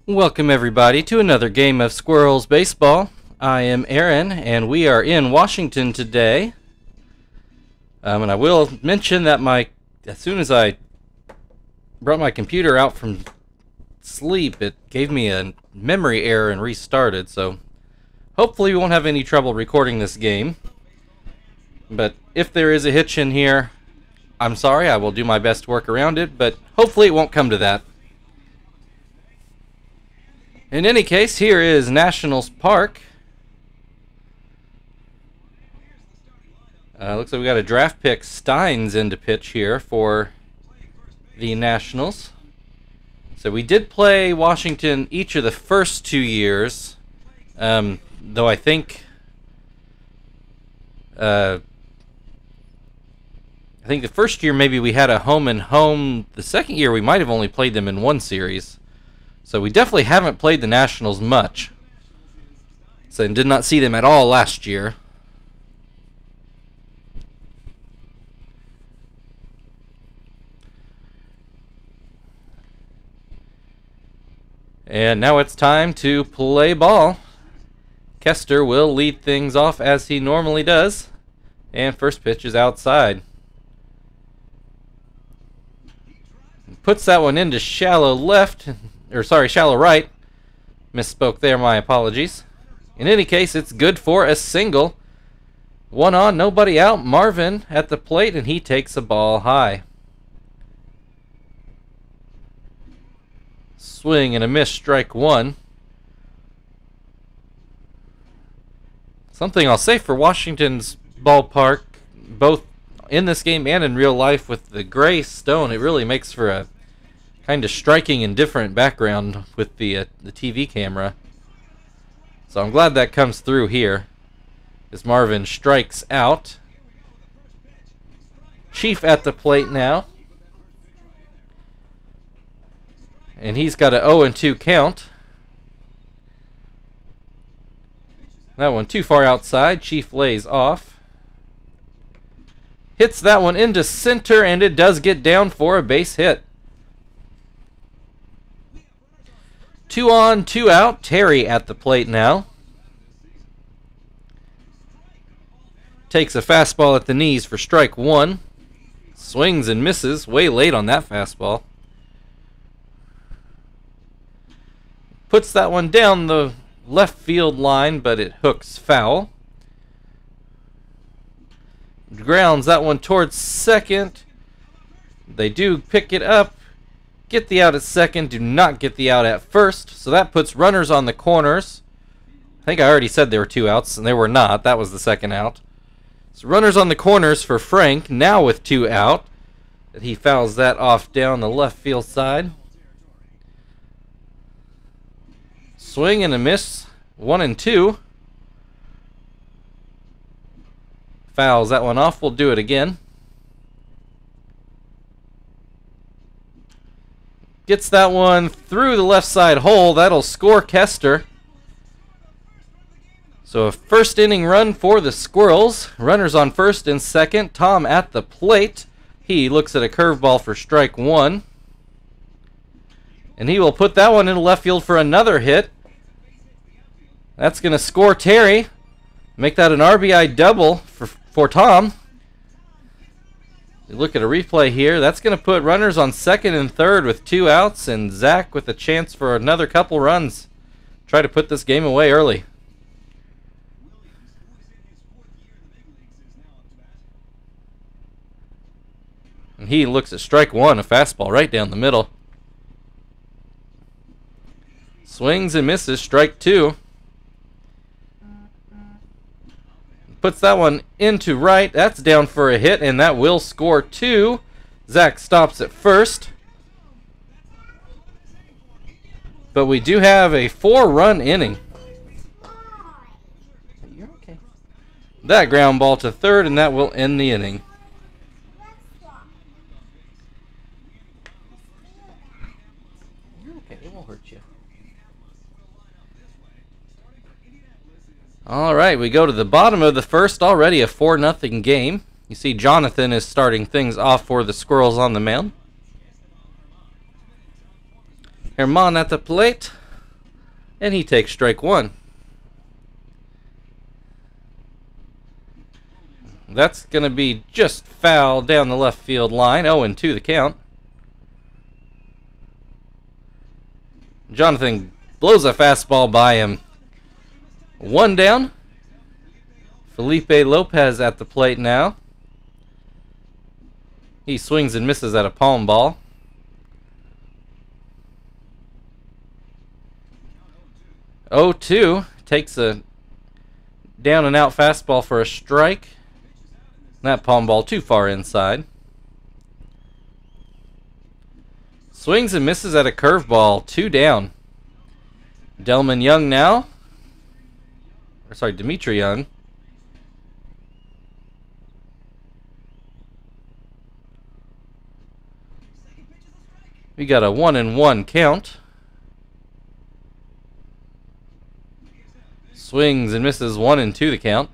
Welcome everybody to another game of Squirrels Baseball. I am Aaron and we are in Washington today. And I will mention that as soon as I brought my computer out from sleep, it gave me a memory error and restarted, so hopefully we won't have any trouble recording this game. But if there is a hitch in here, I'm sorry, I will do my best to work around it, but hopefully it won't come to that. In any case, here is Nationals Park. Looks like we got a draft pick, Steins, in to pitch here for the Nationals. So we did play Washington each of the first 2 years, though I think the first year maybe we had a home and home. The second year we might have only played them in one series. So we definitely haven't played the Nationals much. So I did not see them at all last year. And now it's time to play ball. Kester will lead things off as he normally does. And first pitch is outside. Puts that one into shallow left. Shallow right. Misspoke there, my apologies. In any case, it's good for a single. One on, nobody out. Marvin at the plate, and he takes a ball high. Swing and a miss, strike one. Something I'll say for Washington's ballpark, both in this game and in real life, with the gray stone, it really makes for a kind of striking and different background with the TV camera. So I'm glad that comes through here as Marvin strikes out. Chief at the plate now. And he's got an 0-2 count. That one too far outside. Chief lays off. Hits that one into center, and it does get down for a base hit. 2 on, 2 out. Terry at the plate now. Takes a fastball at the knees for strike one. Swings and misses. Way late on that fastball. Puts that one down the left field line, but it hooks foul. Grounds that one towards second. They do pick it up. Get the out at second, do not get the out at first. So that puts runners on the corners. I think I already said there were 2 outs, and they were not. That was the second out. So runners on the corners for Frank, now with 2 out. He fouls that off down the left field side. Swing and a miss, 1-2. Fouls that one off, we'll do it again. Gets that one through the left side hole. That'll score Kester. So a first inning run for the Squirrels. Runners on first and second. Tom at the plate. He looks at a curveball for strike one. And he will put that one into left field for another hit. That's going to score Terry. Make that an RBI double for Tom. You look at a replay here. That's going to put runners on second and third with 2 outs, and Zach with a chance for another couple runs. Try to put this game away early. And he looks at strike one, a fastball right down the middle. Swings and misses, strike two. Puts that one into right. That's down for a hit, and that will score 2. Zach stops at first. But we do have a 4-run inning. You're okay. That ground ball to third, and that will end the inning. You're okay. It won't hurt you. All right, we go to the bottom of the first, already a 4-0 game. You see Jonathan is starting things off for the Squirrels on the mound. Herman at the plate. And he takes strike one. That's going to be just foul down the left field line. 0-2 the count. Jonathan blows a fastball by him. One down. Felipe Lopez at the plate now. He swings and misses at a palm ball. 0-2 takes a down and out fastball for a strike. That palm ball too far inside. Swings and misses at a curveball. 2 down. Delman Young now. Or sorry, Dimitri Young. We got a 1-1 count. Swings and misses 1-2 the count.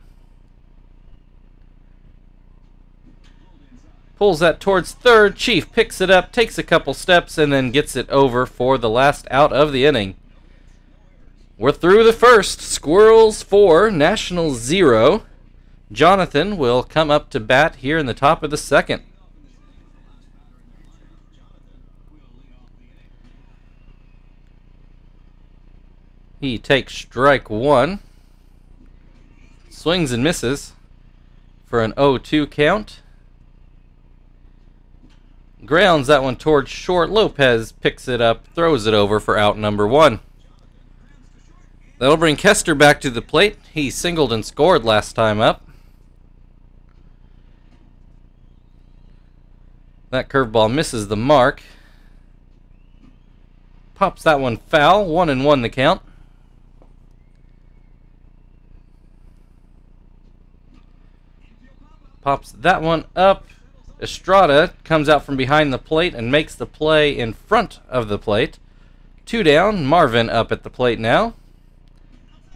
Pulls that towards third. Chief picks it up, takes a couple steps, and then gets it over for the last out of the inning. We're through the first. Squirrels 4, Nationals 0. Jonathan will come up to bat here in the top of the second. He takes strike one. Swings and misses for an 0-2 count. Grounds that one towards short. Lopez picks it up, throws it over for out number 1. That'll bring Kester back to the plate. He singled and scored last time up. That curveball misses the mark. Pops that one foul. 1-1 the count. Pops that one up. Estrada comes out from behind the plate and makes the play in front of the plate. 2 down. Marvin up at the plate now.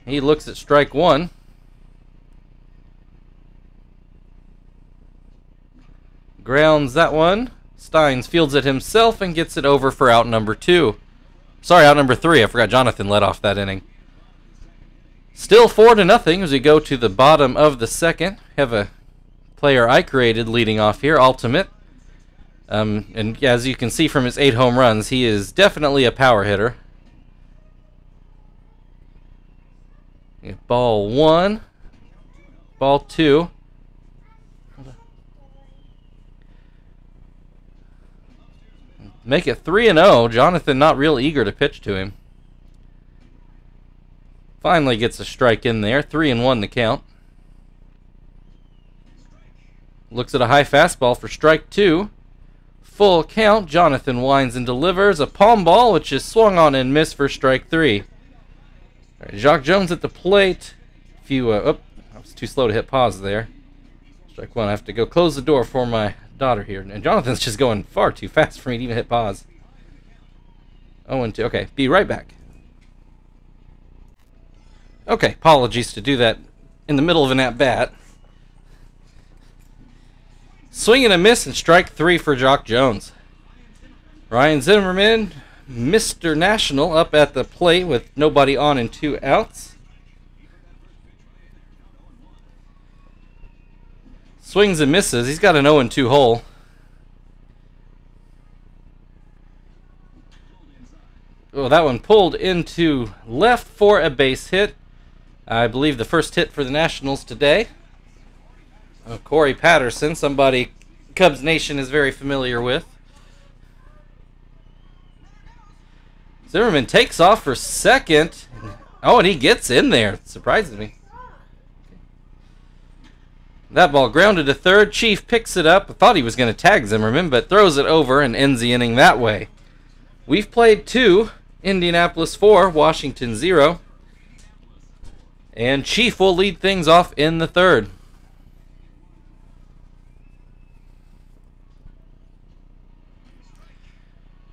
He looks at strike one. Grounds that one. Steins fields it himself and gets it over for out number 2. Sorry, out number 3. I forgot Jonathan led off that inning. Still 4-0 as we go to the bottom of the second. Have a player I created leading off here, Ultimate. And as you can see from his 8 home runs, he is definitely a power hitter. Ball 1. Ball 2. Make it 3-0. Jonathan not real eager to pitch to him. Finally gets a strike in there. 3-1 the count. Looks at a high fastball for strike 2. Full count. Jonathan winds and delivers a palm ball, which is swung on and missed for strike 3. All right, Jacques Jones at the plate. I was too slow to hit pause there. Strike 1. I have to go close the door for my daughter here. And Jonathan's just going far too fast for me to even hit pause. 0-2. Okay, be right back. Okay, apologies to do that in the middle of an at-bat. Swing and a miss and strike 3 for Jacques Jones. Ryan Zimmerman, Mr. National, up at the plate with nobody on and 2 outs. Swings and misses. He's got an 0-2 hole. Oh, that one pulled into left for a base hit. I believe the first hit for the Nationals today. Corey Patterson, somebody Cubs Nation is very familiar with. Zimmerman takes off for second. Oh, and he gets in there. It surprises me. That ball grounded to third. Chief picks it up. I thought he was going to tag Zimmerman, but throws it over and ends the inning that way. We've played 2. Indianapolis 4, Washington 0. And Chief will lead things off in the third.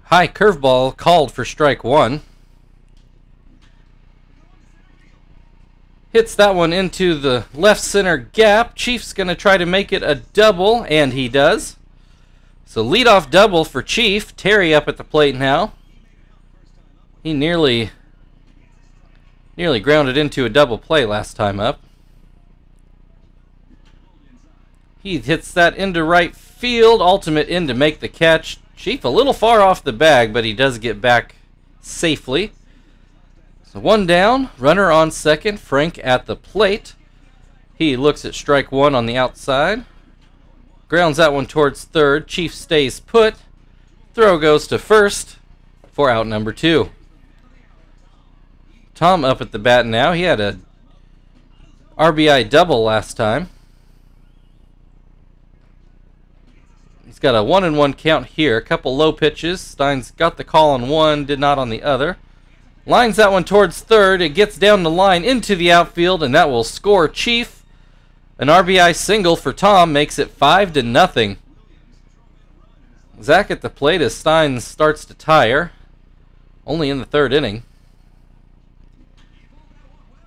High curveball called for strike 1. Hits that one into the left center gap. Chief's going to try to make it a double, and he does. So leadoff double for Chief. Terry up at the plate now. He nearly Nearly grounded into a double play last time up. He hits that into right field. Ultimate in to make the catch. Chief a little far off the bag, but he does get back safely. So one down, runner on second, Frank at the plate. He looks at strike one on the outside. Grounds that one towards third. Chief stays put. Throw goes to first for out number 2. Tom up at the bat now. He had a RBI double last time. He's got a 1-1 count here. A couple low pitches. Stein's got the call on one, did not on the other. Lines that one towards third. It gets down the line into the outfield, and that will score Chief. An RBI single for Tom makes it 5-0. Zach at the plate as Stein starts to tire. Only in the third inning.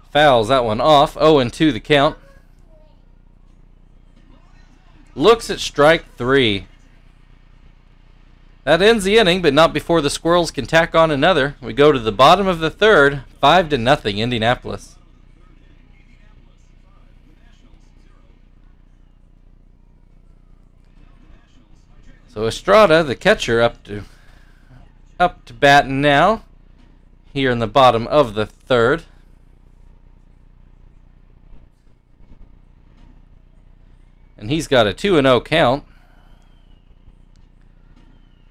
Fouls that one off. 0-2 the count. Looks at strike 3. That ends the inning, but not before the Squirrels can tack on another. We go to the bottom of the third. 5-0 Indianapolis. So Estrada, the catcher, up to bat now. Here in the bottom of the third. And he's got a 2-0 count.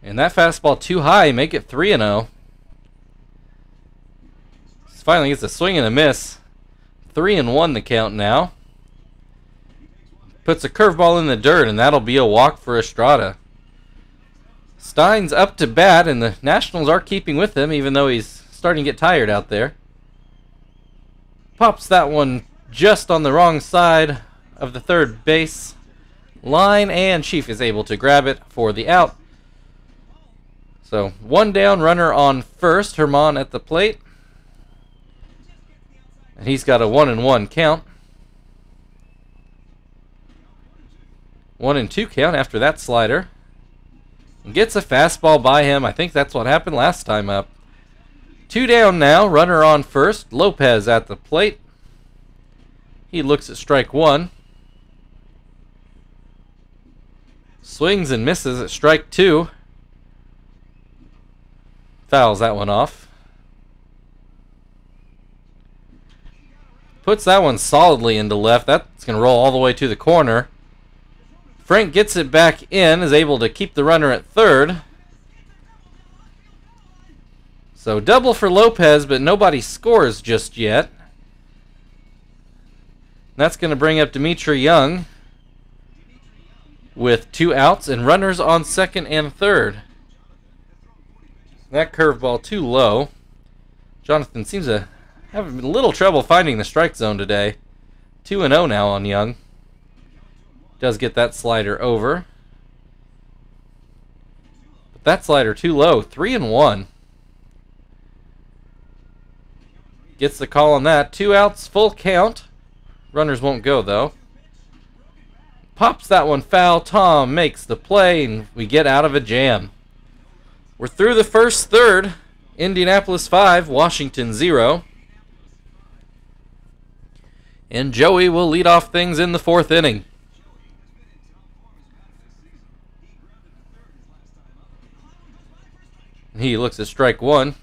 And that fastball too high, make it 3-0. Finally gets a swing and a miss. 3-1 the count now. Puts a curveball in the dirt, and that'll be a walk for Estrada. Stein's up to bat, and the Nationals are keeping with him, even though he's starting to get tired out there. Pops that one just on the wrong side of the third base line, and Chief is able to grab it for the out. So, one down, runner on first. Herman at the plate. And he's got a 1-1 count. 1-2 count after that slider. And gets a fastball by him. I think that's what happened last time up. 2 down now, runner on first. Lopez at the plate. He looks at strike 1. Swings and misses at strike 2. Fouls that one off. Puts that one solidly into left. That's going to roll all the way to the corner. Frank gets it back in, is able to keep the runner at third. So double for Lopez, but nobody scores just yet. That's going to bring up Dimitri Young with 2 outs and runners on second and third. That curveball too low. Jonathan seems to have a little trouble finding the strike zone today. 2-0 now on Young. Does get that slider over. But that slider too low. 3-1. Gets the call on that. 2 outs, full count. Runners won't go though. Pops that one foul. Tom makes the play, and we get out of a jam. We're through the first third. Indianapolis 5, Washington 0. And Joey will lead off things in the 4th inning. He looks at strike 1.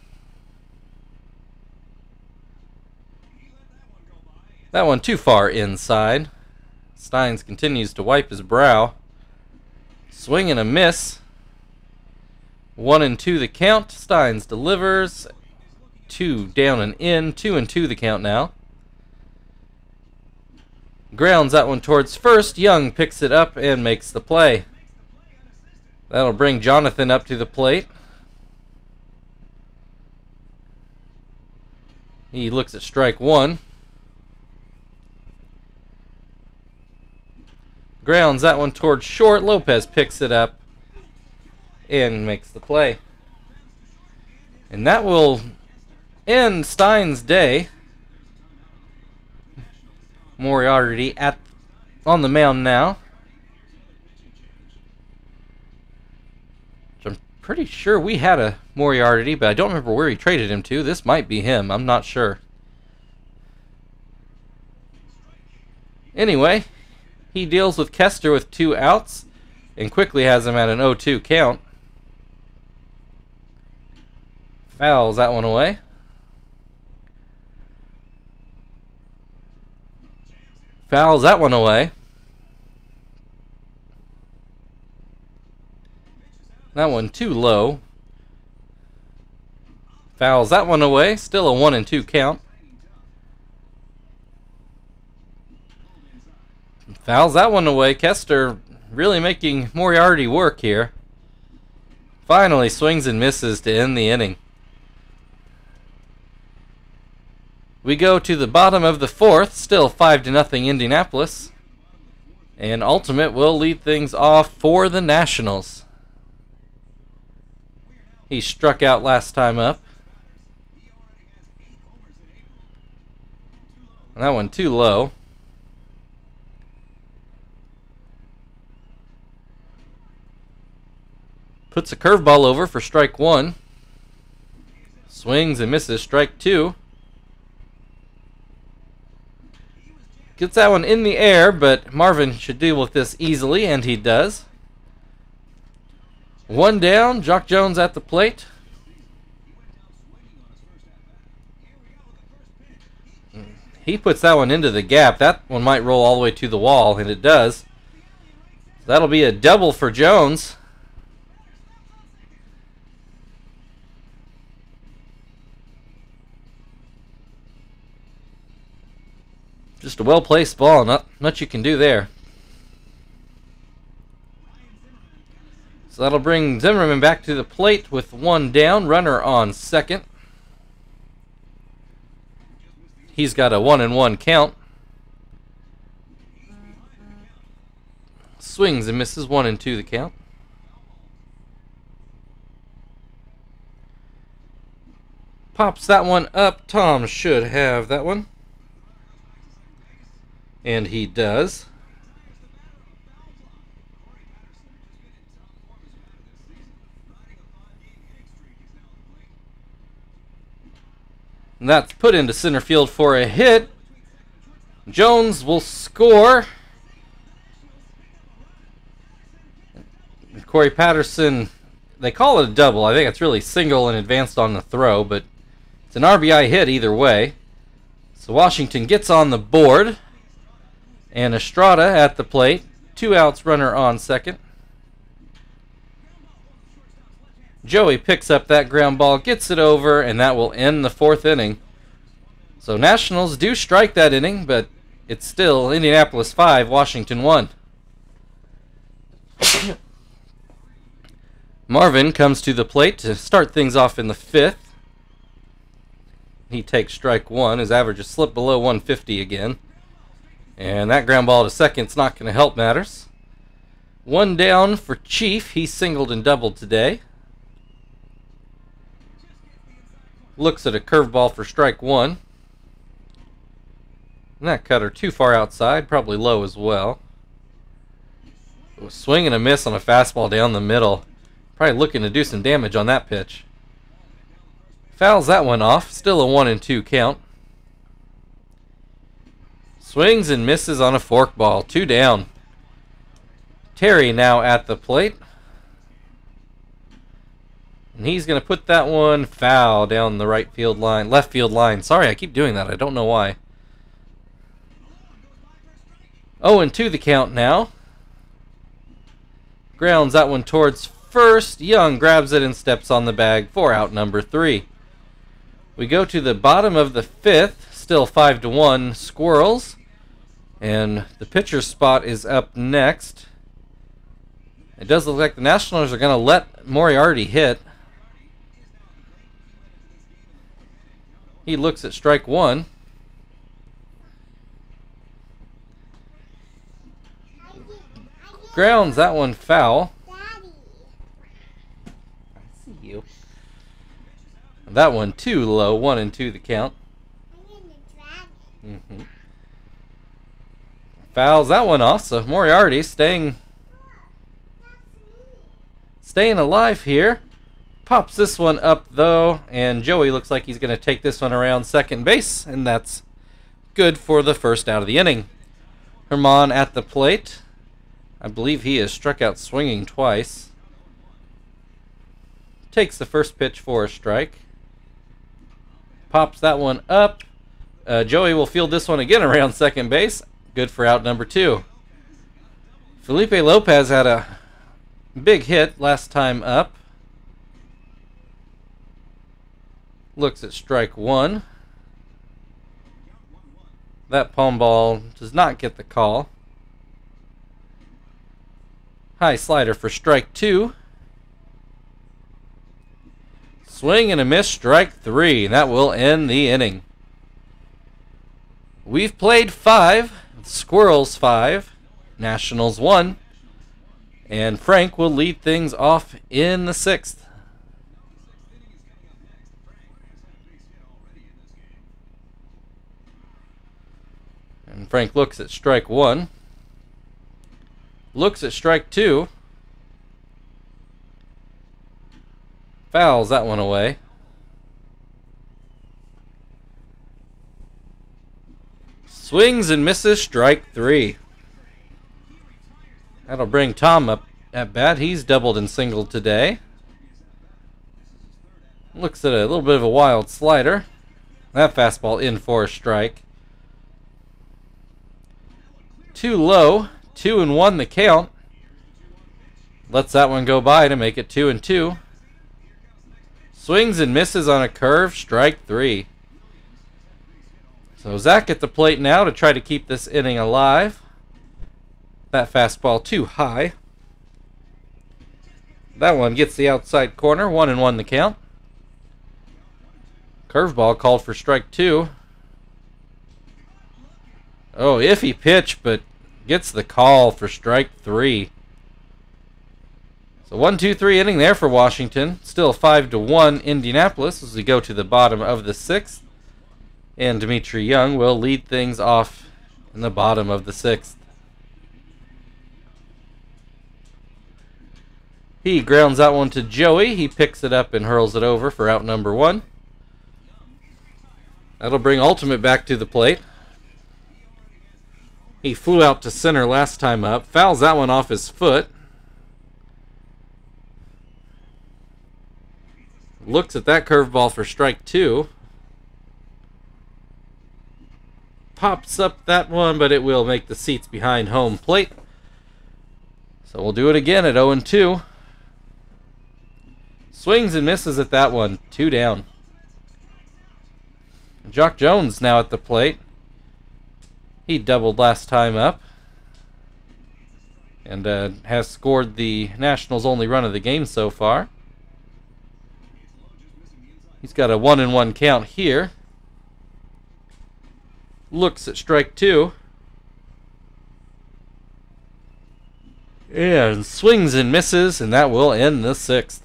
That one too far inside. Steins continues to wipe his brow. Swing and a miss. 1-2 the count. Steins delivers. 2 down and in. 2-2 the count now. Grounds that one towards first. Young picks it up and makes the play. That'll bring Jonathan up to the plate. He looks at strike 1. Grounds that one towards short. Lopez picks it up and makes the play. And that will end Stein's day. Moriarty on the mound now. I'm pretty sure we had a Moriarty, but I don't remember where he traded him to. This might be him. I'm not sure. Anyway, he deals with Kester with 2 outs and quickly has him at an 0-2 count. Fouls that one away. Fouls that one away. That one too low. Fouls that one away. Still a 1-2 count. Fouls that one away. Kester really making Moriarty work here. Finally swings and misses to end the inning. We go to the bottom of the 4th. Still 5-0 Indianapolis. And Ultimate will lead things off for the Nationals. He struck out last time up. And that one too low. Puts a curveball over for strike 1. Swings and misses strike 2. Gets that one in the air, but Marvin should deal with this easily, and he does. 1 down, Jock Jones at the plate. He puts that one into the gap. That one might roll all the way to the wall, and it does. That'll be a double for Jones. Just a well-placed ball, not much you can do there. So that'll bring Zimmerman back to the plate with 1 down, runner on second. He's got a 1-1 count. Swings and misses, 1-2 the count. Pops that one up. Tom should have that one. And he does. And that's put into center field for a hit. Jones will score. Corey Patterson, they call it a double. I think it's really single and advanced on the throw, but it's an RBI hit either way. So Washington gets on the board. And Estrada at the plate. 2 outs, runner on second. Joey picks up that ground ball, gets it over, and that will end the 4th inning. So Nationals do strike that inning, but it's still Indianapolis 5, Washington 1. Marvin comes to the plate to start things off in the 5th. He takes strike 1. His average is slipped below 150 again. And that ground ball to second's not going to help matters. 1 down for Chief. He singled and doubled today. Looks at a curveball for strike 1. And that cutter too far outside, probably low as well. Swing and a miss on a fastball down the middle. Probably looking to do some damage on that pitch. Fouls that one off. Still a 1-2 count. Swings and misses on a forkball. 2 down. Terry now at the plate. And he's going to put that one foul down the right field line. Left field line. Sorry, I keep doing that. I don't know why. 0-2 the count now. Grounds that one towards first. Young grabs it and steps on the bag for out number 3. We go to the bottom of the 5th. Still 5-1 Squirrels. And the pitcher's spot is up next. It does look like the Nationals are going to let Moriarty hit. He looks at strike 1. Grounds that one foul. I see you. That one too low. 1-2 the count. Fouls that one off, so Moriarty staying alive here. Pops this one up though, and Joey looks like he's going to take this one around second base, and that's good for the first out of the inning. Herman at the plate. I believe he has struck out swinging twice. Takes the first pitch for a strike. Pops that one up. Joey will field this one again around second base. Good for out number 2. Felipe Lopez had a big hit last time up. Looks at strike 1. That palm ball does not get the call. High slider for strike 2. Swing and a miss, strike 3. That will end the inning. We've played 5. Squirrels 5. Nationals 1. And Frank will lead things off in the 6th. And Frank looks at strike 1. Looks at strike 2. Fouls that one away. Swings and misses, strike 3. That'll bring Tom up at bat. He's doubled and singled today. Looks at a little bit of a wild slider. That fastball in for a strike. Too low. 2-1 the count. Lets that one go by to make it 2-2. Swings and misses on a curve, strike 3. So Zach at the plate now to try to keep this inning alive. That fastball too high. That one gets the outside corner, 1-1 the count. Curveball called for strike 2. Oh, iffy pitch, but gets the call for strike 3. So 1-2-3 inning there for Washington. Still 5-1 Indianapolis as we go to the bottom of the 6th. And Dimitri Young will lead things off in the bottom of the 6th. He grounds that one to Joey. He picks it up and hurls it over for out number 1. That'll bring Ultimate back to the plate. He flew out to center last time up. Fouls that one off his foot. Looks at that curveball for strike 2. Pops up that one, but it will make the seats behind home plate. So we'll do it again at 0-2. Swings and misses at that one. 2 down. Jock Jones now at the plate. He doubled last time up. And has scored the Nationals' only run of the game so far. He's got a 1-1 count here. Looks at strike 2. And swings and misses, and that will end the 6th.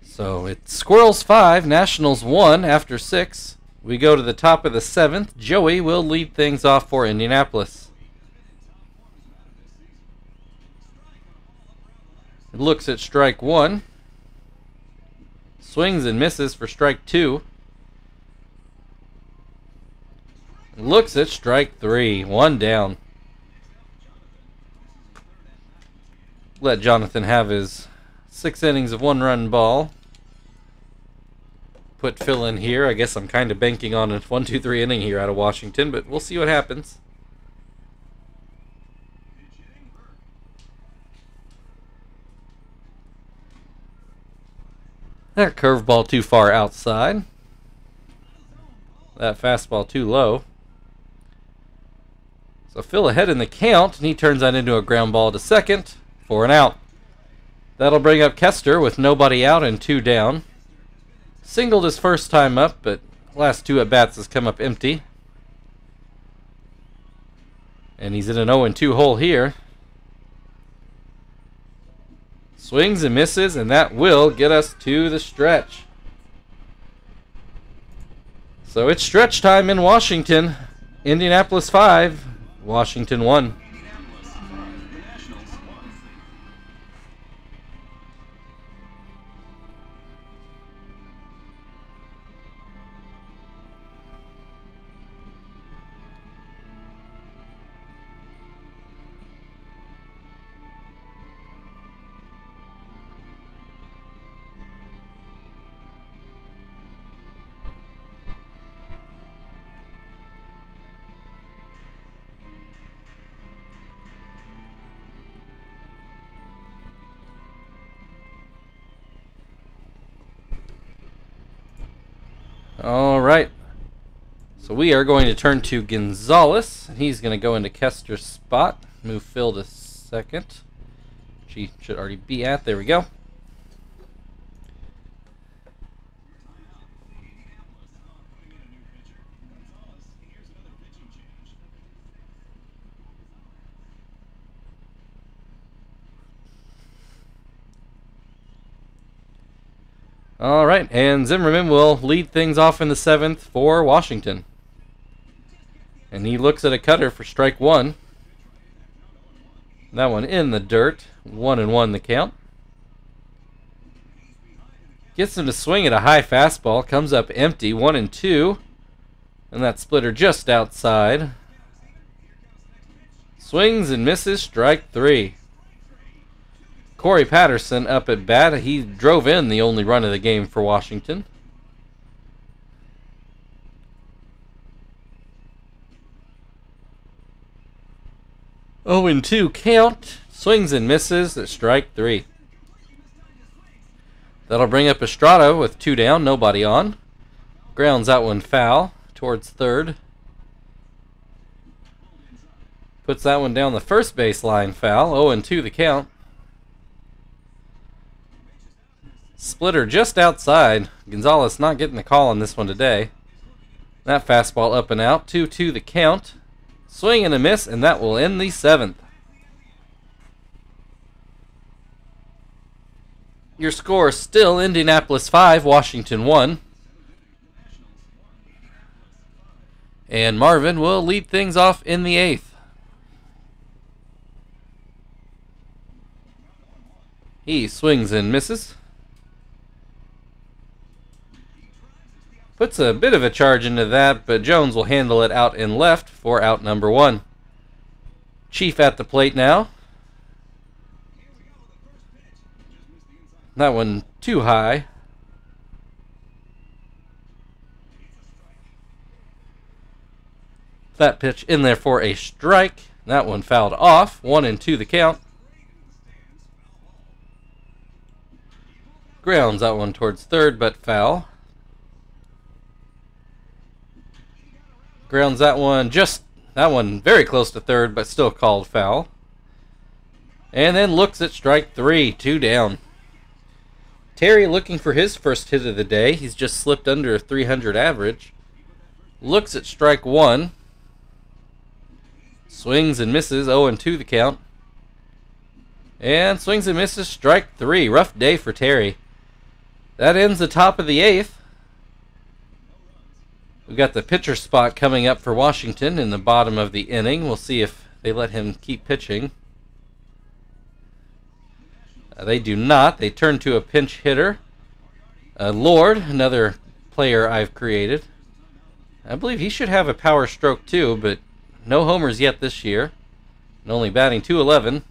So it's Squirrels 5, Nationals 1 after 6. We go to the top of the 7th. Joey will lead things off for Indianapolis. Looks at strike 1. Swings and misses for strike 2. Looks at strike 3. 1 down. Let Jonathan have his 6 innings of 1-run ball. Put Phil in here. I guess I'm kind of banking on a 1-2-3 inning here out of Washington, but we'll see what happens. That curveball too far outside. That fastball too low. So Phil ahead in the count, and he turns that into a ground ball to second for an out. That'll bring up Kester with nobody out and 2 down. Singled his first time up, but last 2 at-bats has come up empty. And he's in an 0-2 hole here. Swings and misses, and that will get us to the stretch. So it's stretch time in Washington. Indianapolis 5, Washington 1. All right. So we are going to turn to Gonzalez. He's going to go into Kester's spot. Move Phil to second. She should already be at. There we go. All right, and Zimmerman will lead things off in the 7th for Washington. And he looks at a cutter for strike one. That one in the dirt. 1-1 the count. Gets him to swing at a high fastball. Comes up empty. 1-2. And that splitter just outside. Swings and misses. Strike three. Corey Patterson up at bat. He drove in the only run of the game for Washington. Oh, and 2 count. Swings and misses at strike three. That'll bring up Estrada with 2 down, nobody on. Grounds out one foul towards third. Puts that one down the first baseline foul. 0-2 the count. Splitter just outside. Gonzalez not getting the call on this one today. That fastball up and out. 2-2 the count. Swing and a miss, and that will end the 7th. Your score is still Indianapolis 5, Washington 1. And Marvin will lead things off in the 8th. He swings and misses. Puts a bit of a charge into that, but Jones will handle it out in left for out number 1. Chief at the plate now. That one too high. That pitch in there for a strike. That one fouled off. 1-2 the count. Grounds that one towards third, but foul. Grounds that one very close to third, but still called foul. And then looks at strike three, 2 down. Terry looking for his first hit of the day. He's just slipped under a 300 average. Looks at strike one. Swings and misses, 0-2 the count. And swings and misses, strike three. Rough day for Terry. That ends the top of the 8th. We've got the pitcher spot coming up for Washington in the bottom of the inning. We'll see if they let him keep pitching. They do not. They turn to a pinch hitter. Lord, another player I've created. I believe he should have a power stroke too, but no homers yet this year. And only batting .211.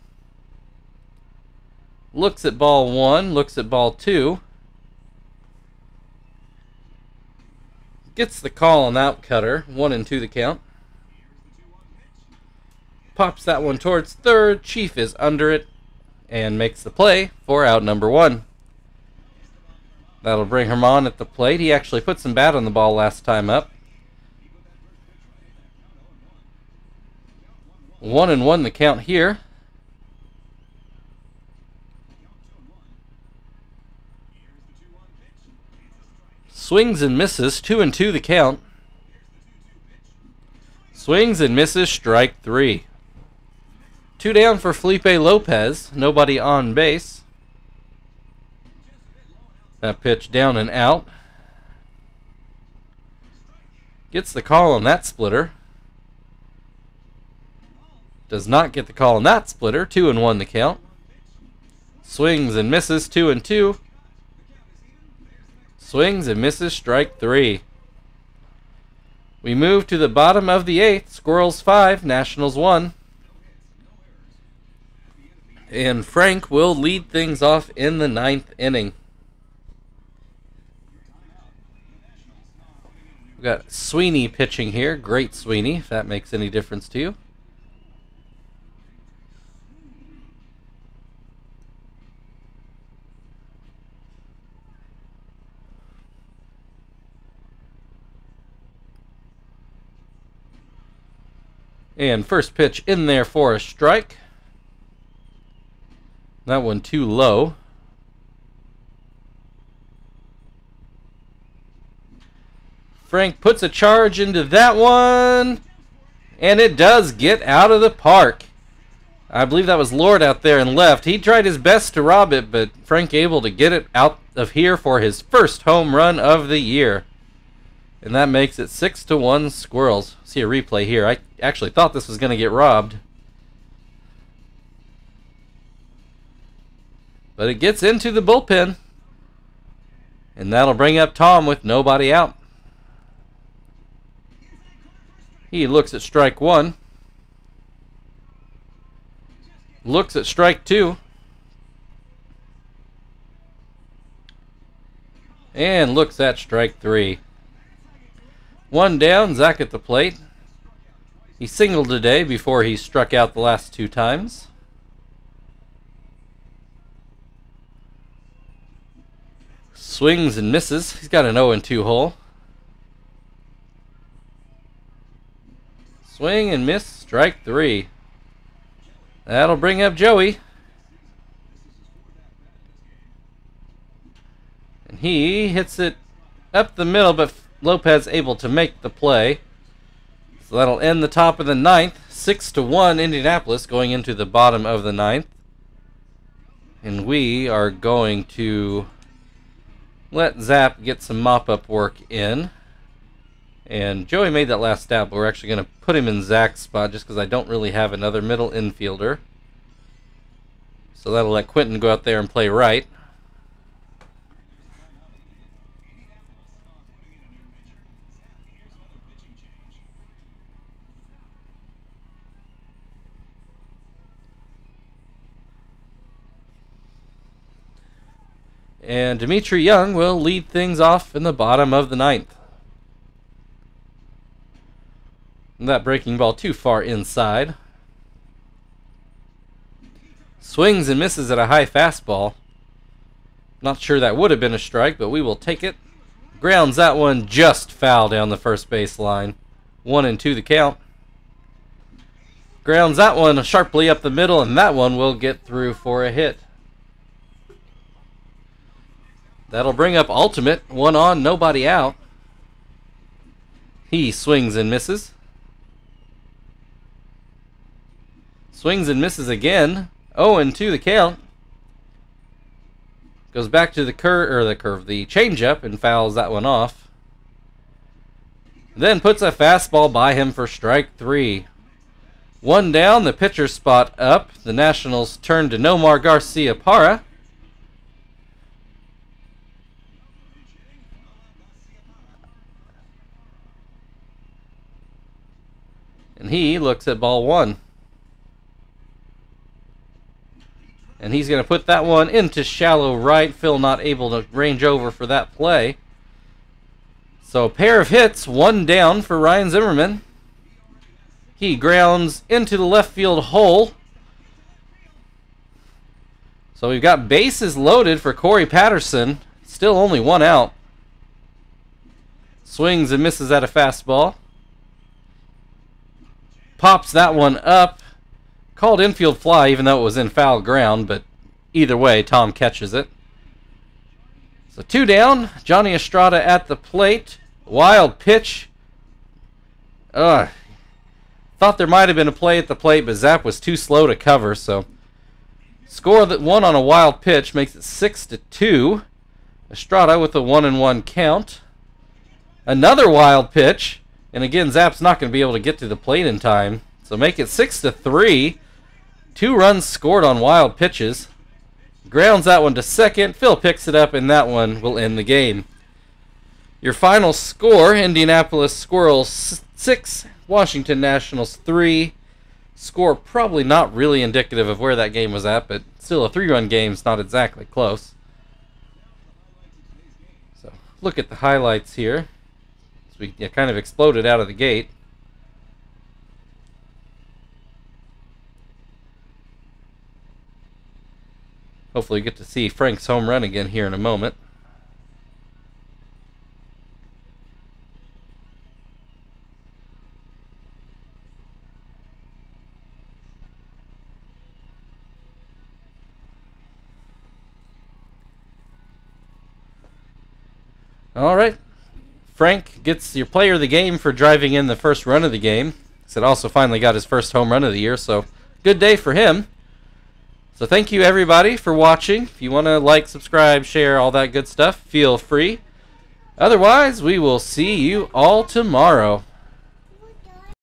Looks at ball 1, looks at ball 2. Gets the call on that cutter. 1-2 the count. Pops that one towards third. Chief is under it and makes the play for out number 1. That'll bring Herman at the plate. He actually put some bat on the ball last time up. 1-1 the count here. Swings and misses, 2-2 the count. Swings and misses, strike three. 2 down for Felipe Lopez, nobody on base. That pitch down and out. Gets the call on that splitter. Does not get the call on that splitter, 2-1 the count. Swings and misses, 2-2. Swings and misses, strike three. We move to the bottom of the 8th. Squirrels 5, Nationals 1. And Frank will lead things off in the 9th inning. We've got Sweeney pitching here. Great Sweeney, if that makes any difference to you. And first pitch in there for a strike. That one too low. Frank puts a charge into that one. And it does get out of the park. I believe that was Lord out there and left. He tried his best to rob it, but Frank able to get it out of here for his first home run of the year. And that makes it 6-1 Squirrels. See a replay here. I actually thought this was going to get robbed. But it gets into the bullpen. And that'll bring up Tom with nobody out. He looks at strike one. Looks at strike two. And looks at strike three. One down, Zach at the plate. He singled today before he struck out the last two times. Swings and misses. He's got an 0-2 hole. Swing and miss, strike three. That'll bring up Joey. And he hits it up the middle, but Lopez able to make the play. So that'll end the top of the ninth. 6-1 Indianapolis going into the bottom of the ninth. And we are going to let Zap get some mop-up work in. And Joey made that last stab, but we're actually going to put him in Zach's spot just because I don't really have another middle infielder. So that'll let Quentin go out there and play right. And Dimitri Young will lead things off in the bottom of the ninth. That breaking ball too far inside. Swings and misses at a high fastball. Not sure that would have been a strike, but we will take it. Grounds that one just foul down the first base line. 1-2 the count. Grounds that one sharply up the middle, and that one will get through for a hit. That'll bring up Ultimate. 1 on, nobody out. He swings and misses. Swings and misses again. 0-2 the count. Goes back to the the changeup and fouls that one off. Then puts a fastball by him for strike three. One down, the pitcher's spot up. The Nationals turn to Nomar Garcia-Parra. And he looks at ball one. And he's going to put that one into shallow right. Phil not able to range over for that play. So a pair of hits, one down for Ryan Zimmerman. He grounds into the left field hole. So we've got bases loaded for Corey Patterson. Still only one out. Swings and misses at a fastball. Pops that one up. Called infield fly even though it was in foul ground, but either way, Tom catches it. So two down. Johnny Estrada at the plate. Wild pitch. Thought there might have been a play at the plate, but Zap was too slow to cover, so score that one on a wild pitch makes it 6-2. Estrada with a 1-1 count. Another wild pitch, and again Zap's not going to be able to get to the plate in time, so make it 6-3. 2 runs scored on wild pitches. Grounds that one to second. Phil picks it up, and that one will end the game. Your final score, Indianapolis Squirrels 6, Washington Nationals 3. Score probably not really indicative of where that game was at, but still a 3-run game is not exactly close. So look at the highlights here. So we kind of exploded out of the gate. Hopefully you get to see Frank's home run again here in a moment. All right. Frank gets your player of the game for driving in the first run of the game. It also finally got his first home run of the year, so good day for him. So thank you everybody for watching. If you want to like, subscribe, share, all that good stuff, feel free. Otherwise, we will see you all tomorrow.